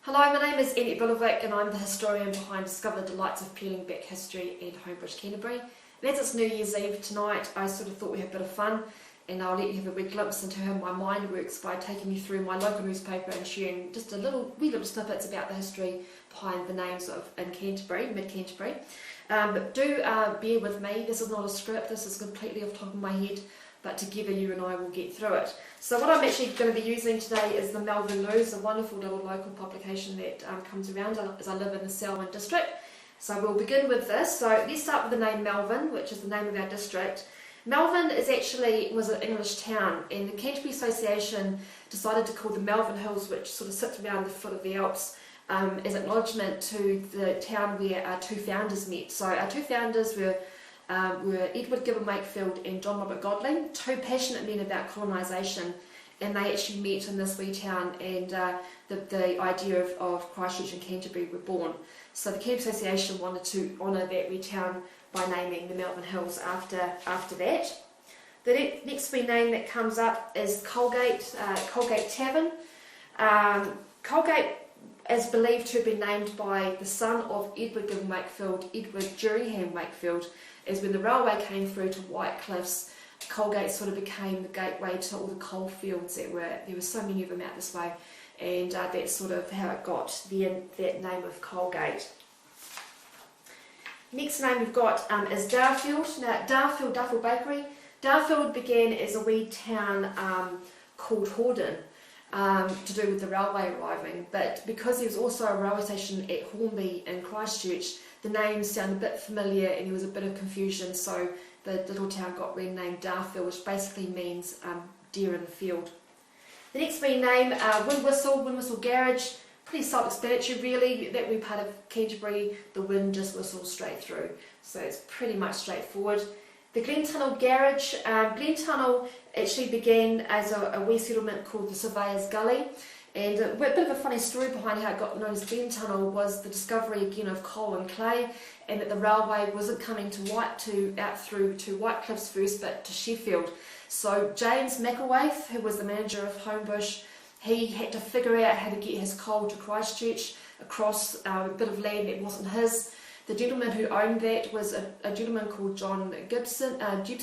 Hello, my name is Annette and I'm the historian behind Discover the Delights of Peeling Back History and Homebridge Canterbury. And as it's New Year's Eve tonight, I sort of thought we'd have a bit of fun, and I'll let you have a wee glimpse into how my mind works by taking you through my local newspaper and sharing just wee little snippets about the history behind the names of in Canterbury, mid-Canterbury. But do bear with me, this is not a script, this is completely off the top of my head, but together you and I will get through it. So what I'm actually going to be using today is the Malvern News, a wonderful little local publication that comes around as I live in the Selwyn district. So we'll begin with this. So let's start with the name Melvin, which is the name of our district. Melvin was an English town, and the Canterbury Association decided to call the Malvern Hills, which sort of sits around the foot of the Alps, as acknowledgement to the town where our two founders met. So our two founders were Edward Gibbon Wakefield and John Robert Godling, two passionate men about colonisation, and they actually met in this wee town, and the idea of Christchurch and Canterbury were born. So the Canterbury Association wanted to honour that wee town by naming the Malvern Hills after that. The next wee name that comes up is Colgate, Colgate Tavern. Colgate is believed to have been named by the son of Edward Gibbon Wakefield, Edward Jerringham Wakefield, as when the railway came through to White Cliffs, Colgate sort of became the gateway to all the coal fields there were so many of them out this way, and that's sort of how it got that name of Colgate. Next name we've got is Downfield. Now Downfield Bakery. Downfield began as a wee town called Hordern, to do with the railway arriving, but because there was also a railway station at Hornby in Christchurch, the name sounded a bit familiar and there was a bit of confusion, so the little town got renamed Downfield, which basically means deer in the field. The next wee name, Windwhistle Garage, pretty self-explanatory really. That wee part of Canterbury, the wind just whistles straight through, so it's pretty much straightforward. The Glen Tunnel Garage. Glen Tunnel actually began as a wee settlement called the Surveyor's Gully, and a bit of a funny story behind how it got known as Glen Tunnel was the discovery again of coal and clay, and that the railway wasn't coming out through to White Cliffs first, but to Sheffield. So James McElwaith, who was the manager of Homebush, he had to figure out how to get his coal to Christchurch across a bit of land that wasn't his. The gentleman who owned that was a gentleman called John Gibson, and he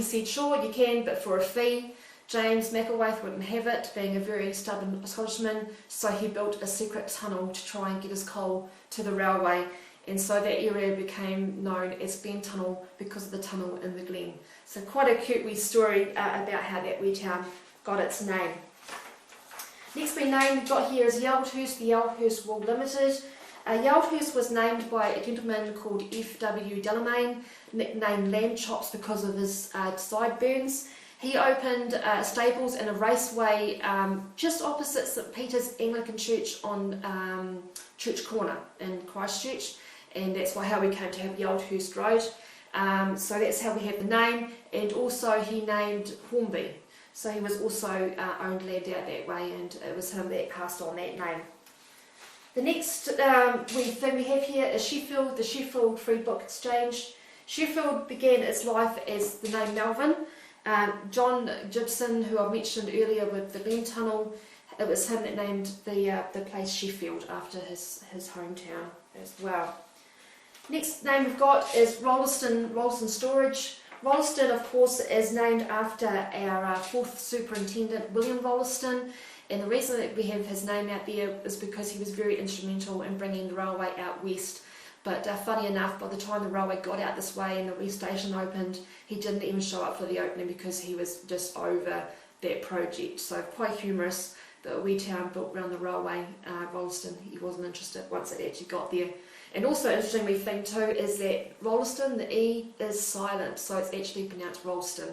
said, sure, you can, but for a fee. James McElwaith wouldn't have it, being a very stubborn Scotsman, so he built a secret tunnel to try and get his coal to the railway, and so that area became known as Glen Tunnel because of the tunnel in the Glen. So quite a cute wee story about how that wee town got its name. Next wee name we've got here is Yaldhurst, the Yaldhurst Wool Limited. Yaldhurst was named by a gentleman called F.W. Delamain, nicknamed Lamb Chops because of his sideburns. He opened stables and a raceway just opposite St Peter's Anglican Church on Church Corner in Christchurch, and that's how we came to have Yaldhurst Road. So that's how we have the name, and also he named Hornby. So he was also owned land out that way, and it was him that passed on that name. The next thing we have here is Sheffield, the Sheffield Free Book Exchange. Sheffield began its life as the name Melvin. John Gibson, who I mentioned earlier with the Glen Tunnel, it was him that named the place Sheffield after his hometown as well. Next name we've got is Ralston Storage. Ralston, of course, is named after our fourth superintendent, William Ralston, and the reason that we have his name out there is because he was very instrumental in bringing the railway out west. But funny enough, by the time the railway got out this way and the west station opened, he didn't even show up for the opening because he was just over that project. So quite humorous, the wee town built around the railway, Ralston, he wasn't interested once it actually got there. And also an interesting wee thing too is that Ralston, the E is silent, so it's actually pronounced Ralston.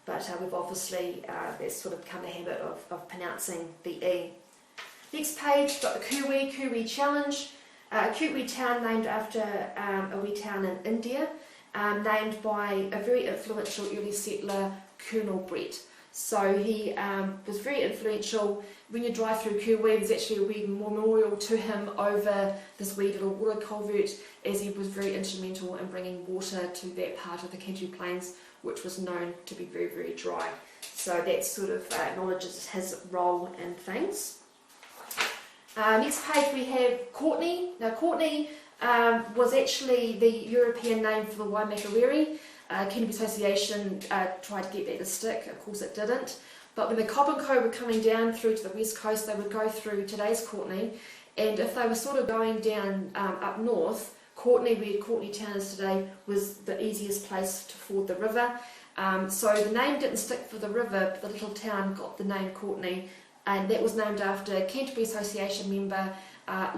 But we've obviously, that's sort of become the habit of pronouncing the E. Next page, got the Kuwi Challenge. A cute wee town named after a wee town in India, named by a very influential early settler, Colonel Brett. So he was very influential. When you drive through Kuwi, there's actually a wee memorial to him over this wee little water culvert, as he was very instrumental in bringing water to that part of the Canterbury Plains, which was known to be very, very dry. So that sort of acknowledges his role in things. Next page we have Courtney. Now Courtney was actually the European name for the Waimakariri. Canterbury Association tried to get that to stick, of course it didn't. But when the Cobb and Co were coming down through to the west coast, they would go through today's Courtney, and if they were sort of going down up north, Courtney, where Courtney Town is today, was the easiest place to ford the river. So the name didn't stick for the river, but the little town got the name Courtney, and that was named after Canterbury Association member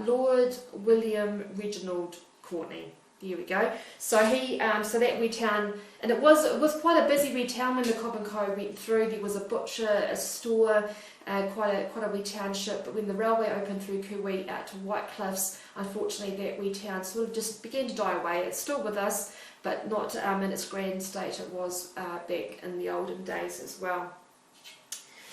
Lord William Reginald Courtney. There we go. So so that wee town, and it was quite a busy wee town when the Cobb and Co went through. There was a butcher, a store, quite a wee township. But when the railway opened through Kuwi out to White Cliffs, unfortunately that wee town sort of just began to die away. It's still with us, but not in its grand state it was back in the olden days as well.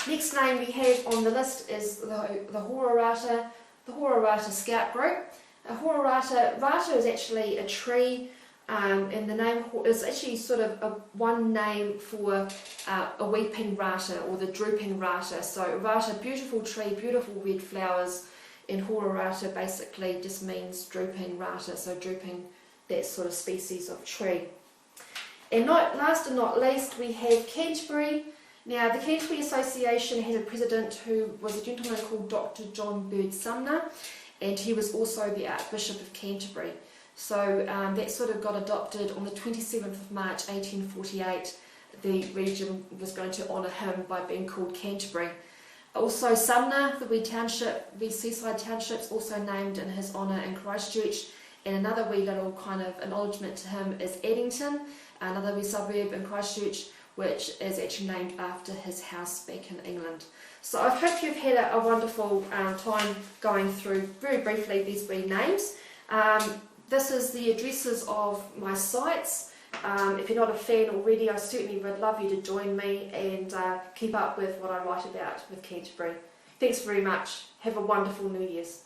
Next name we have on the list is the Hororata Scout Group. Rata is actually a tree, and the name is actually sort of one name for a weeping rata or the drooping rata. So rata, beautiful tree, beautiful red flowers, and Hororata basically just means drooping rata, so drooping that sort of species of tree. And last and not least, we have Canterbury. Now, the Canterbury Association had a president who was a gentleman called Dr. John Bird Sumner, and he was also the Archbishop of Canterbury. So that sort of got adopted on the 27th of March 1848. The region was going to honour him by being called Canterbury. Also Sumner, the wee township, the seaside township's also named in his honour in Christchurch, and another wee little kind of acknowledgement to him is Addington, another wee suburb in Christchurch, which is actually named after his house back in England. So I hope you've had a wonderful time going through, very briefly, these wee names. This is the addresses of my sites. If you're not a fan already, I certainly would love you to join me and keep up with what I write about with Canterbury. Thanks very much. Have a wonderful New Year's.